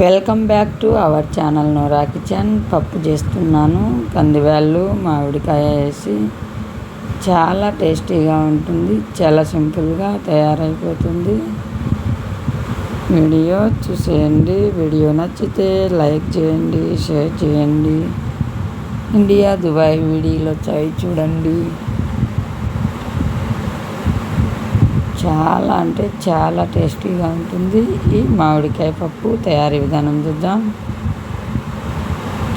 Welcome back to our channel Nora kitchen. పప్పు చేస్తున్నాను. కందిబ్యాళ్ళు మామిడికాయ వేసి చాలా టేస్టీగా ఉంటుంది. చాలా సింపుల్గా తయారైపోతుంది. వీడియో చూసేయండి. వీడియో నచ్చితే లైక్ చేయండి, షేర్ చేయండి. ఇండియా దుబాయ్ వీడియోలు వచ్చాయి చూడండి. చాలా అంటే చాలా టేస్టీగా ఉంటుంది. ఈ మామిడికాయ పప్పు తయారీ విధానం చూద్దాం.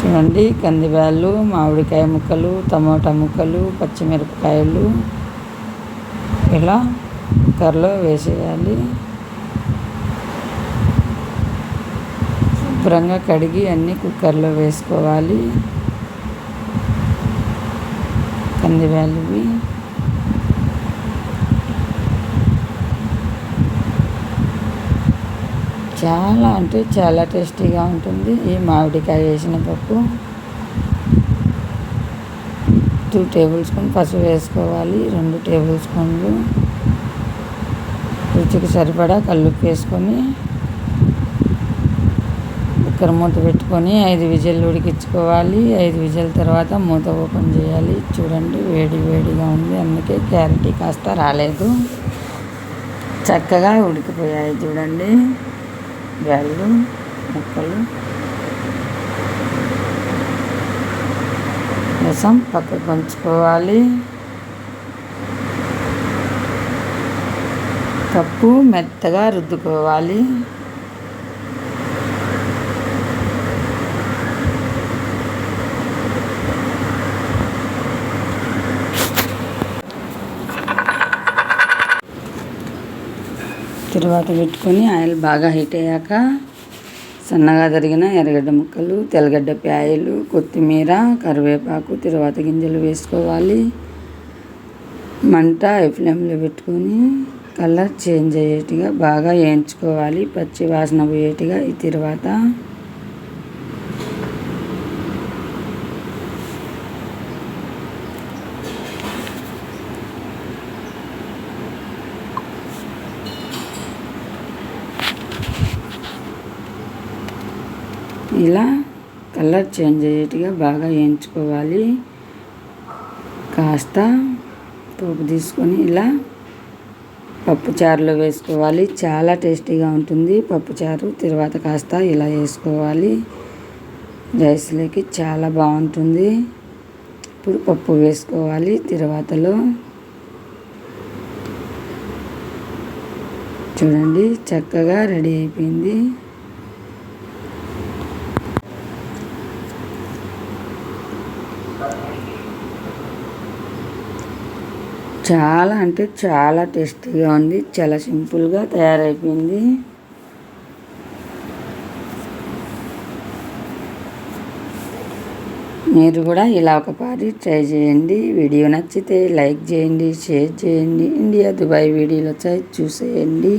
చూడండి, కందిబ్యాళ్ళు, మామిడికాయ ముక్కలు, టమోటా ముక్కలు, పచ్చిమిరపకాయలు ఇలా కుక్కర్లో వేసేయాలి. శుభ్రంగా కడిగి అన్నీ కుక్కర్లో వేసుకోవాలి. కందిబ్యాళ్ళవి చాలా అంటే చాలా టేస్టీగా ఉంటుంది. ఈ మామిడికాయ వేసిన పప్పు 2 టేబుల్ స్పూన్ పసుపు వేసుకోవాలి. 2 టేబుల్ స్పూన్లు రుచికి సరిపడా కల్లుప్పు వేసుకొని కుక్కర్ మూత పెట్టుకొని 5 విజిల్లు ఉడికించుకోవాలి. 5 విజిల్ తర్వాత మూత ఓపెన్ చేయాలి. చూడండి, వేడిగా ఉంది, అందుకే క్లారిటీ కాస్త రాలేదు. చక్కగా ఉడికిపోయాయి. చూడండి, బ్యాళ్ళు ముక్కలు రసం పక్కకు ఉంచుకోవాలి. పప్పు మెత్తగా రుద్దుకోవాలి. తరువాత పెట్టుకొని ఆయిల్ బాగా హీట్ అయ్యాక సన్నగా తరిగిన ఎర్రగడ్డ ముక్కలు, తెల్లగడ్డ ప్యాయలు, కొత్తిమీర, కరివేపాకు, తరువాత గింజలు వేసుకోవాలి. మంట హై ఫ్లేమ్లో పెట్టుకొని కలర్ చేంజ్ అయ్యేట్టుగా బాగా వేయించుకోవాలి. పచ్చి వాసన పోయేట్టుగా. ఈ తర్వాత ఇలా కలర్ చేంజ్ అయ్యేట్టుగా బాగా వేయించుకోవాలి. కాస్త పోపు తీసుకొని ఇలా పప్పుచారులో వేసుకోవాలి. చాలా టేస్టీగా ఉంటుంది పప్పుచారు. తర్వాత కాస్త ఇలా వేసుకోవాలి. రైస్లోకి చాలా బాగుంటుంది. ఇప్పుడు పప్పు వేసుకోవాలి. తర్వాతలో చూడండి, చక్కగా రెడీ అయిపోయింది. చాలా అంటే చాలా టేస్టీగా ఉంది. చాలా సింపుల్గా తయారైపోయింది. మీరు కూడా ఇలా ఒకసారి ట్రై చేయండి. వీడియో నచ్చితే లైక్ చేయండి, షేర్ చేయండి. ఇండియా దుబాయ్ వీడియోలు వచ్చాయి చూసేయండి.